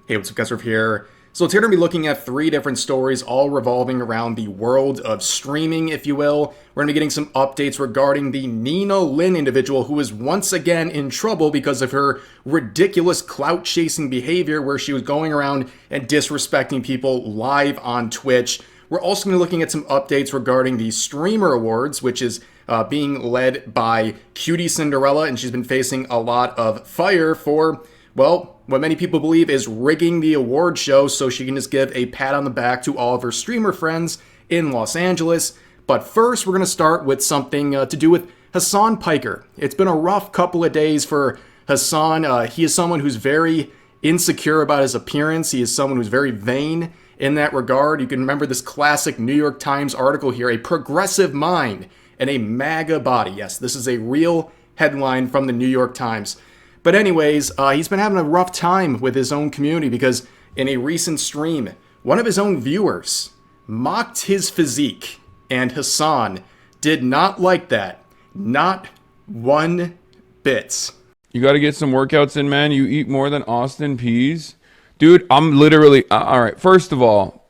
Hey, what's up, guys? We're here. So today we're going to be looking at three different stories, all revolving around the world of streaming, if you will. We're going to be getting some updates regarding the Nina Lin individual who is once again in trouble because of her ridiculous clout-chasing behavior where she was going around and disrespecting people live on Twitch. We're also going to be looking at some updates regarding the Streamer Awards, which is being led by Cutie Cinderella, and she's been facing a lot of fire for, well, what many people believe is rigging the award show so she can just give a pat on the back to all of her streamer friends in Los Angeles. But first, we're going to start with something to do with Hasan Piker. It's been a rough couple of days for Hasan. He is someone who's very insecure about his appearance. He is someone who's very vain in that regard. You can remember this classic New York Times article here, "A progressive mind and a MAGA body." Yes, this is a real headline from the New York Times. But anyways, he's been having a rough time with his own community because in a recent stream, one of his own viewers mocked his physique, and Hasan did not like that. Not one bit. You got to get some workouts in, man. You eat more than Austin peas. Dude, I'm literally... all right, first of all,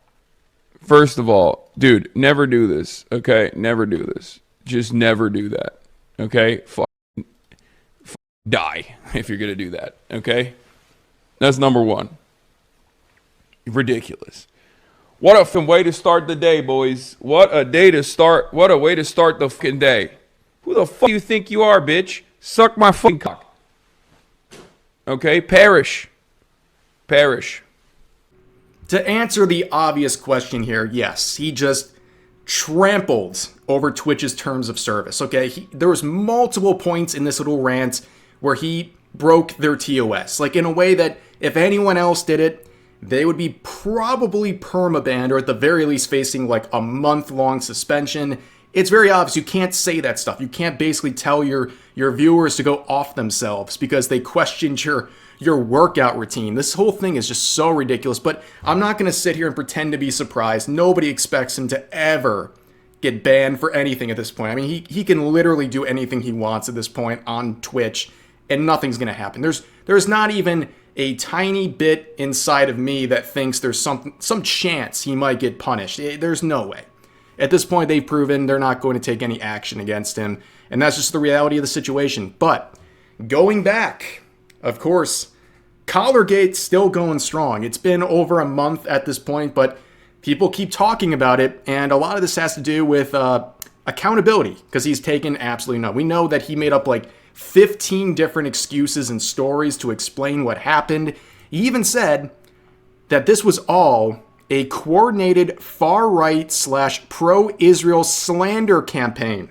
dude, never do this, okay? Never do this. Just never do that, okay? Die if you're gonna do that, okay? That's number one. Ridiculous. What a way to start the day, boys. What a way to start the fucking day. Who the fuck do you think you are, bitch? Suck my fucking cock. Okay, perish. To answer the obvious question here, yes, he just trampled over Twitch's terms of service, okay? There was multiple points in this little rant where he broke their TOS, like in a way that if anyone else did it, they would be probably permabanned or at the very least facing like a month-long suspension. It's very obvious you can't say that stuff. You can't basically tell your viewers to go off themselves because they questioned your workout routine. This whole thing is just so ridiculous, but I'm not going to sit here and pretend to be surprised. Nobody expects him to ever get banned for anything at this point. I mean, he can literally do anything he wants at this point on Twitch, and nothing's going to happen. There's not even a tiny bit inside of me that thinks there's some chance he might get punished. There's no way. At this point, they've proven they're not going to take any action against him, and that's just the reality of the situation. But going back, of course, Collargate's still going strong. It's been over a month at this point, but people keep talking about it, and a lot of this has to do with accountability, because he's taken absolutely none. We know that he made up like 15 different excuses and stories to explain what happened. He even said that this was all a coordinated far-right / pro-Israel slander campaign.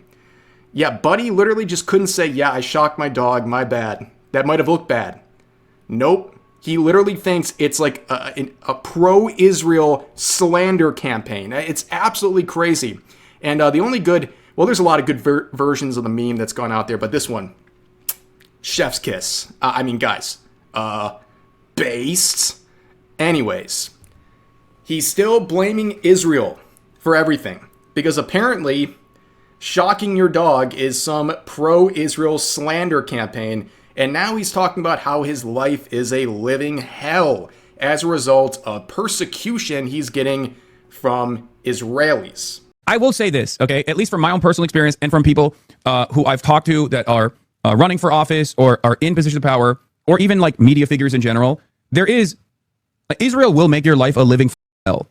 Yeah, Buddy literally just couldn't say, yeah, I shocked my dog, my bad. That might have looked bad. Nope. He literally thinks it's like a pro-Israel slander campaign. It's absolutely crazy. And the only good, well, there's a lot of good versions of the meme that's gone out there, but this one, chef's kiss. I mean, guys, based. Anyways, he's still blaming Israel for everything because apparently shocking your dog is some pro-Israel slander campaign. And now he's talking about how his life is a living hell as a result of persecution he's getting from Israelis. I will say this, okay, at least from my own personal experience and from people who I've talked to that are running for office or are in positions of power, or even like media figures in general, Israel will make your life a living hell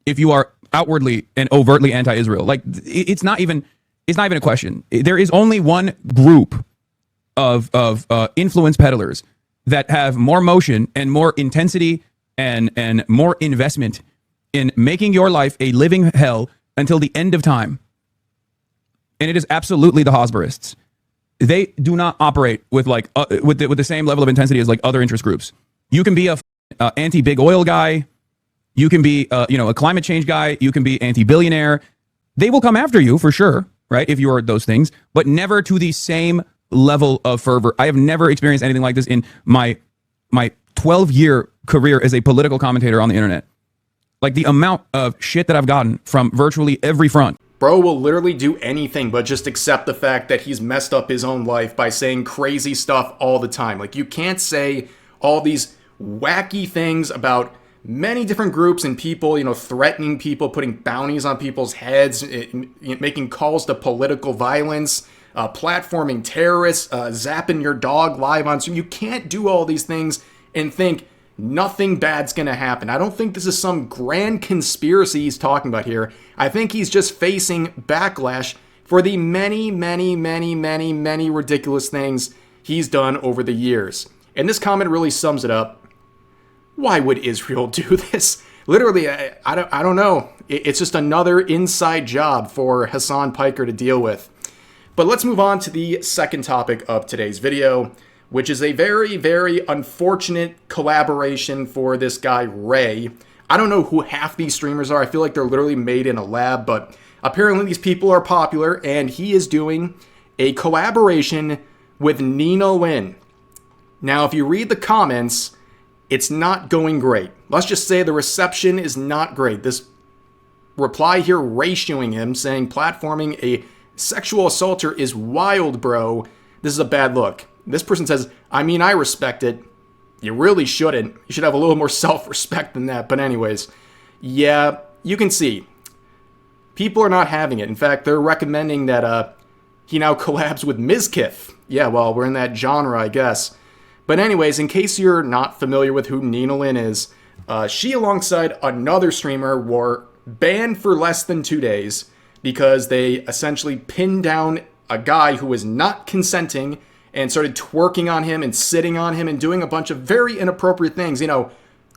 if you are outwardly and overtly anti-Israel. Like it's not even a question. There is only one group of influence peddlers that have more motion and more intensity and more investment in making your life a living hell until the end of time. And it is absolutely the Hosberists. They do not operate with like with the same level of intensity as like other interest groups. You can be a anti-big oil guy. You can be a climate change guy. You can be anti-billionaire. They will come after you for sure, right? If you are those things, but never to the same level of fervor. I have never experienced anything like this in my 12-year career as a political commentator on the internet. Like the amount of shit that I've gotten from virtually every front. Bro will literally do anything but just accept the fact that he's messed up his own life by saying crazy stuff all the time. Like, you can't say all these wacky things about many different groups and people, threatening people, putting bounties on people's heads, making calls to political violence, platforming terrorists, zapping your dog live on stream. You can't do all these things and think nothing bad's going to happen. I don't think this is some grand conspiracy he's talking about here. I think he's just facing backlash for the many, many, many, many, many ridiculous things he's done over the years. And this comment really sums it up. Why would Israel do this? Literally, I don't know. It's just another inside job for Hasan Piker to deal with. But let's move on to the second topic of today's video, which is a very, very unfortunate collaboration for this guy, Ray. I don't know who half these streamers are. I feel like they're literally made in a lab, but apparently these people are popular, and he is doing a collaboration with Nina Lin. Now, if you read the comments, it's not going great. Let's just say the reception is not great. This reply here ratioing him, saying platforming a sexual assaulter is wild, bro. This is a bad look. This person says, I mean, I respect it. You really shouldn't. You should have a little more self-respect than that. But anyways, yeah, you can see. People are not having it. In fact, they're recommending that he now collabs with Mizkif. Yeah, well, we're in that genre, I guess. But anyways, in case you're not familiar with who Nina Lin is, she alongside another streamer were banned for less than 2 days because they essentially pinned down a guy who was not consenting and started twerking on him and sitting on him and doing a bunch of very inappropriate things,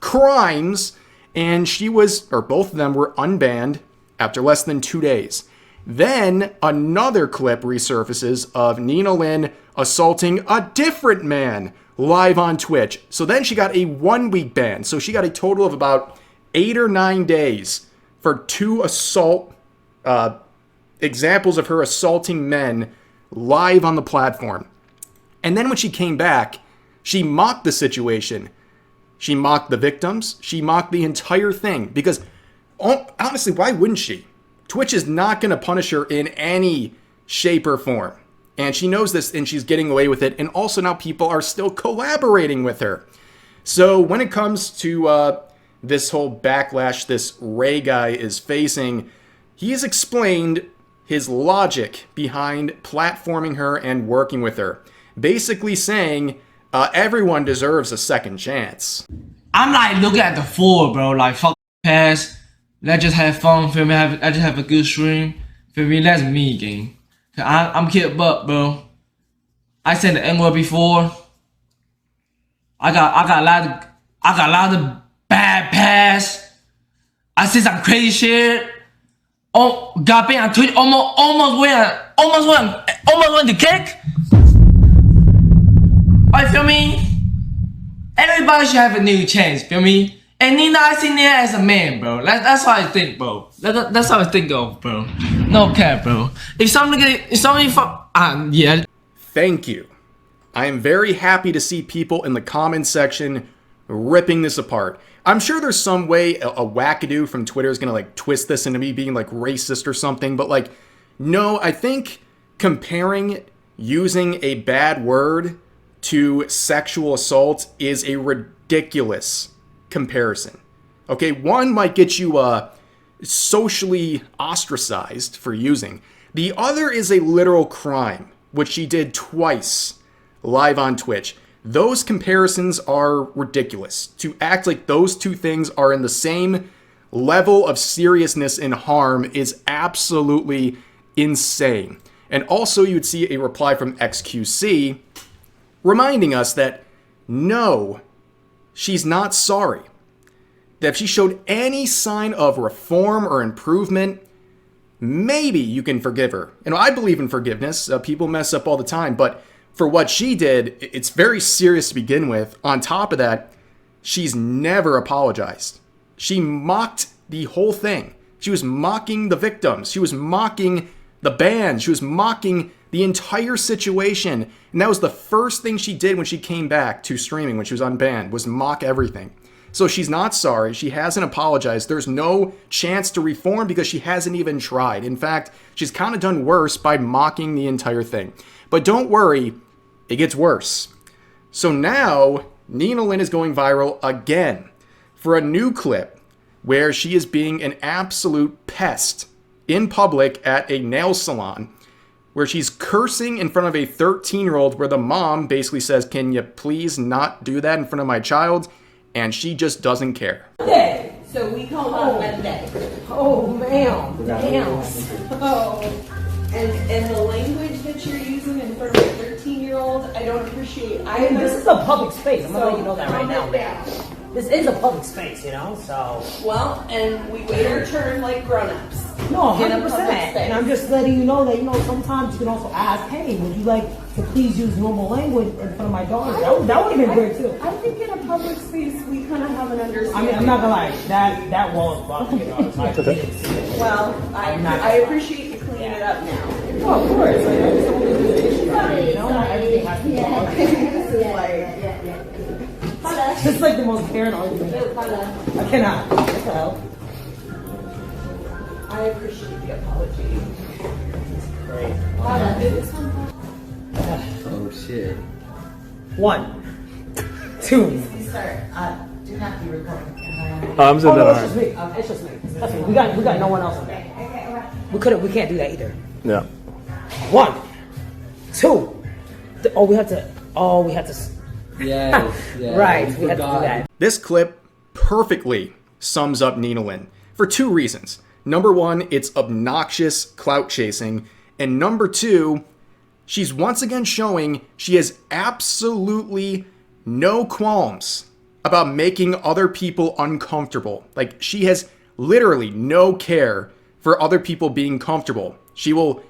crimes. And both of them were unbanned after less than 2 days. Then another clip resurfaces of Nina Lin assaulting a different man live on Twitch. So then she got a 1 week ban. So she got a total of about 8 or 9 days for 2 assault examples of her assaulting men live on the platform. And then when she came back, she mocked the situation. She mocked the victims. She mocked the entire thing. Because honestly, why wouldn't she? Twitch is not going to punish her in any shape or form. And she knows this, and she's getting away with it. And also now people are still collaborating with her. So when it comes to this whole backlash this Ray guy is facing, he has explained his logic behind platforming her and working with her. Basically saying everyone deserves a second chance. I'm like looking at the floor, bro. Like, fuck past. Let's just have fun, feel me? I just have a good stream, feel me? That's me, gang. I'm kid butt, bro. I said the N-word before. I got a lot of bad past. I said some crazy shit. Oh, got banned on Twitch. Almost went to kick. I feel me? Everybody should have a new chance, feel me? And Nina, I see Nina as a man, bro. That's how I think, bro. That's how I think of, bro. No cap, bro. If somebody fuck, yeah. Thank you. I am very happy to see people in the comments section ripping this apart. I'm sure there's some way a wackadoo from Twitter is gonna twist this into me being racist or something, but no, I think comparing using a bad word to sexual assault is a ridiculous comparison. Okay, one might get you socially ostracized for using. The other is a literal crime, which she did twice live on Twitch. Those comparisons are ridiculous. To act like those two things are in the same level of seriousness and harm is absolutely insane. And also you'd see a reply from XQC reminding us that no, she's not sorry. That if she showed any sign of reform or improvement, maybe you can forgive her. I believe in forgiveness. People mess up all the time, but for what she did, it's very serious to begin with. On top of that, she's never apologized. She mocked the whole thing. She was mocking the victims. She was mocking the band. She was mocking the entire situation. And that was the first thing she did when she came back to streaming, when she was unbanned, was mock everything. So she's not sorry. She hasn't apologized. There's no chance to reform because she hasn't even tried. In fact, she's kind of done worse by mocking the entire thing. But don't worry, it gets worse. So now Nina Lynn is going viral again for a new clip where she is being an absolute pest in public at a nail salon, where she's cursing in front of a 13-year-old, where the mom basically says, "Can you please not do that in front of my child?" And she just doesn't care. Monday. So we call on Monday. Oh, ma'am. Damn. Oh. And the language that you're using in front of a 13-year-old, I don't appreciate either. This is a public space. I'm gonna let you know that right calm now, it man. down. This is a public space, you know, so. Well, and we wait our turn like grown-ups. No, In a public 100%. space. And I'm just letting you know that, sometimes you can also ask, hey, would you like to please use normal language in front of my daughter? That would have been great, too. I think in a public space, we kind of have an understanding. I'm not gonna lie, that wall is bugging, Well, I appreciate you cleaning it up now. Oh, of course. Like, I just don't want to do the issue about it, Not everything has to be This is like... It's like the most parent argument. I cannot. What the hell? I appreciate the apology. Great. Oh shit. 1, 2. Sir, do not be recording. Oh, no, it's just me. It's just me. That's me. We got no one else on there. We can't do that either. Yeah. 1, 2. We have to. Yeah. Right. We have to do that. This clip perfectly sums up Nina Lynn for two reasons. Number one, it's obnoxious clout chasing. And number two, she's once again showing she has absolutely no qualms about making other people uncomfortable. Like, she has literally no care for other people being comfortable. She will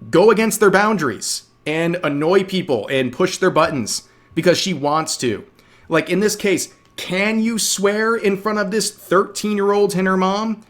go against their boundaries and annoy people and push their buttons because she wants to. Like in this case, can you swear in front of this 13-year-old and her mom?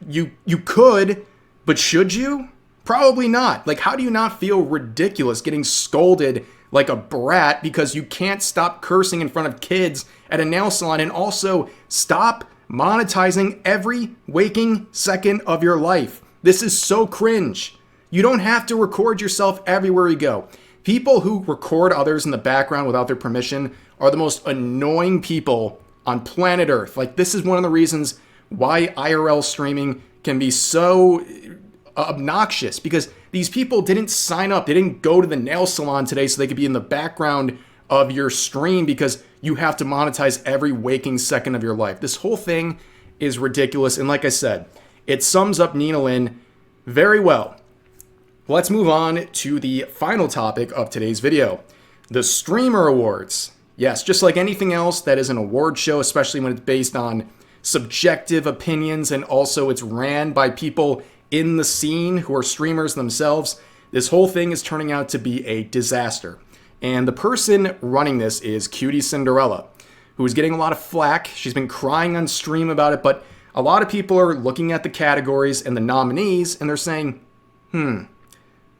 You could, but should you? Probably not. Like, how do you not feel ridiculous getting scolded like a brat because you can't stop cursing in front of kids at a nail salon, and also stop monetizing every waking second of your life? This is so cringe. You don't have to record yourself everywhere you go. People who record others in the background without their permission are the most annoying people on planet Earth. Like, this is one of the reasons why IRL streaming can be so obnoxious, because these people didn't sign up. They didn't go to the nail salon today so they could be in the background of your stream because you have to monetize every waking second of your life. This whole thing is ridiculous. And like I said, it sums up Nina Lynn very well. Let's move on to the final topic of today's video, the Streamer Awards. Yes, just like anything else that is an award show, especially when it's based on subjective opinions and also it's ran by people in the scene who are streamers themselves, this whole thing is turning out to be a disaster. And the person running this is Cutie Cinderella, who is getting a lot of flack. She's been crying on stream about it, but a lot of people are looking at the categories and the nominees and they're saying,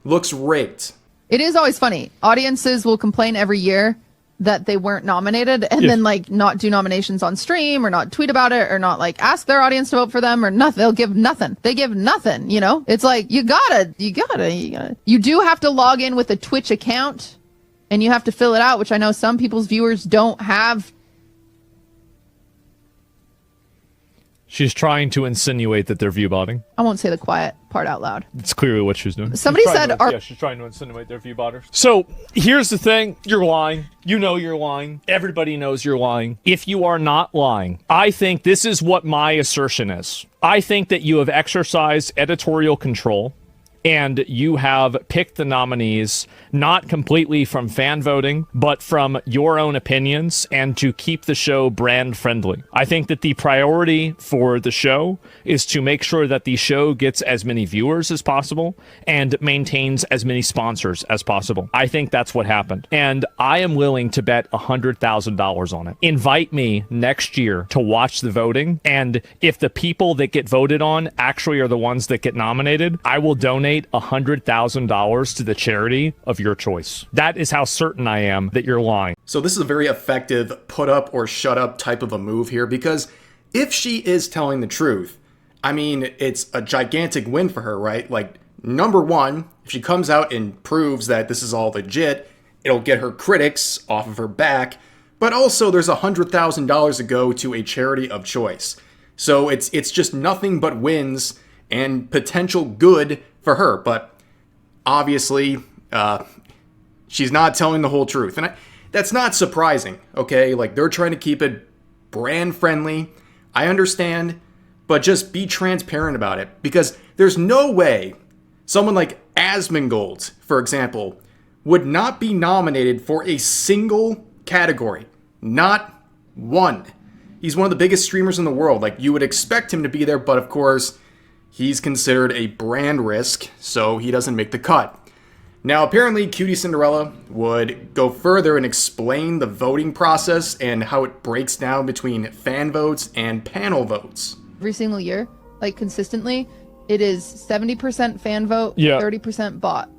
looks rigged. It is always funny. Audiences will complain every year that they weren't nominated and then like not do nominations on stream or not tweet about it or not like ask their audience to vote for them or nothing. They'll give nothing. They give nothing, you know? It's like, you gotta. You do have to log in with a Twitch account and you have to fill it out, which I know some people's viewers don't have. She's trying to insinuate that they're view botting. I won't say the quiet part out loud. It's clearly what she's doing. Somebody said, she's trying to insinuate they're view botters. So here's the thing. You're lying. You know you're lying. Everybody knows you're lying. If you are not lying, I think this is what my assertion is. I think that you have exercised editorial control and you have picked the nominees not completely from fan voting, but from your own opinions and to keep the show brand friendly. I think that the priority for the show is to make sure that the show gets as many viewers as possible and maintains as many sponsors as possible. I think that's what happened. And I am willing to bet $100,000 on it. Invite me next year to watch the voting. And if the people that get voted on actually are the ones that get nominated, I will donate $100,000 to the charity of your choice. That is how certain I am that you're lying. So this is a very effective put up or shut up type of a move here, because if she is telling the truth, I mean, it's a gigantic win for her, right? Like, number one, if she comes out and proves that this is all legit, it'll get her critics off of her back. but also there's $100,000 to go to a charity of choice. So it's just nothing but wins and potential good for her. But obviously, she's not telling the whole truth. And that's not surprising, okay? Like, they're trying to keep it brand friendly. I understand, but just be transparent about it. Because there's no way someone like Asmongold, for example, would not be nominated for a single category. Not one. He's one of the biggest streamers in the world. Like, you would expect him to be there, but of course, he's considered a brand risk, so he doesn't make the cut. Now, apparently, Cutie Cinderella would go further and explain the voting process and how it breaks down between fan votes and panel votes. Every single year, like consistently, it is 70% fan vote, Yeah. 30% bot.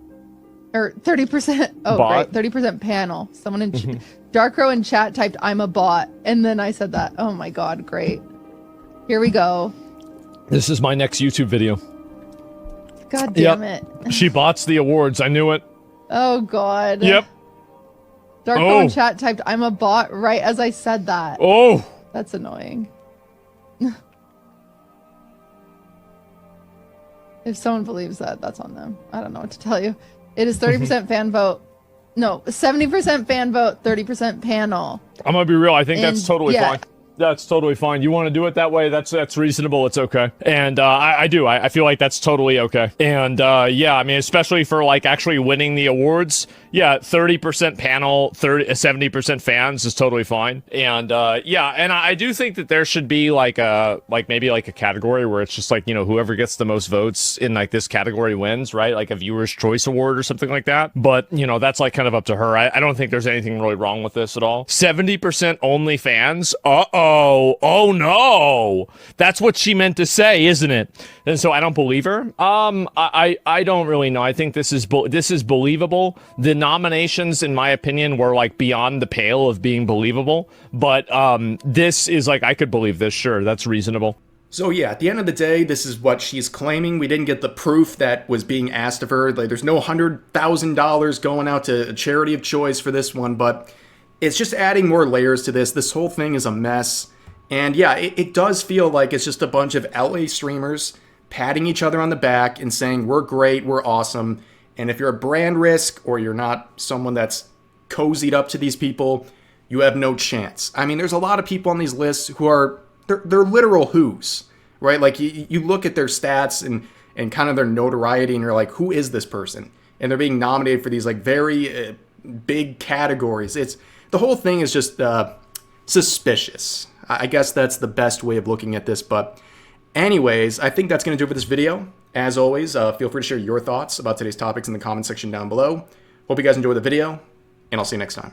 Or 30%, oh, Bot? right, 30% panel. Someone in Darkrow in chat typed, "I'm a bot," and then I said that. Oh my god, great. Here we go. This is my next YouTube video. God damn it. She bots the awards. I knew it. Oh god. Yep. Darkrow in Oh. chat typed, "I'm a bot," right as I said that. Oh. That's annoying. If someone believes that, that's on them. I don't know what to tell you. It is 30% fan vote. No, 70% fan vote, 30% panel. I'm gonna be real. I think that's And, totally yeah. fine. That's totally fine. You want to do it that way? That's reasonable. It's okay. And I do. I feel like that's totally okay. And yeah, I mean, especially for like actually winning the awards. Yeah, 30% panel, 70% fans is totally fine. And yeah, and I do think that there should be like maybe like a category where it's just like, you know, whoever gets the most votes in like this category wins, right? Like a viewer's choice award or something like that. But you know, that's like kind of up to her. I don't think there's anything really wrong with this at all. 70% only fans. Oh no, that's what she meant to say, isn't it? And so I don't believe her. I don't really know. I think this is believable. The nominations, in my opinion, were like beyond the pale of being believable. But this is like, I could believe this. Sure, that's reasonable. So yeah, at the end of the day, this is what she's claiming. We didn't get the proof that was being asked of her. Like, there's no $100,000 going out to a charity of choice for this one, but it's just adding more layers to this. This whole thing is a mess. And yeah, it does feel like it's just a bunch of LA streamers patting each other on the back and saying, we're great, we're awesome. And if you're a brand risk or you're not someone that's cozied up to these people, you have no chance. I mean, there's a lot of people on these lists who are, they're literal who's, right? Like, you look at their stats and kind of their notoriety and you're like, who is this person? And they're being nominated for these like very big categories. The whole thing is just suspicious. I guess that's the best way of looking at this. But anyways, I think that's going to do it for this video. As always, feel free to share your thoughts about today's topics in the comment section down below. Hope you guys enjoyed the video, and I'll see you next time.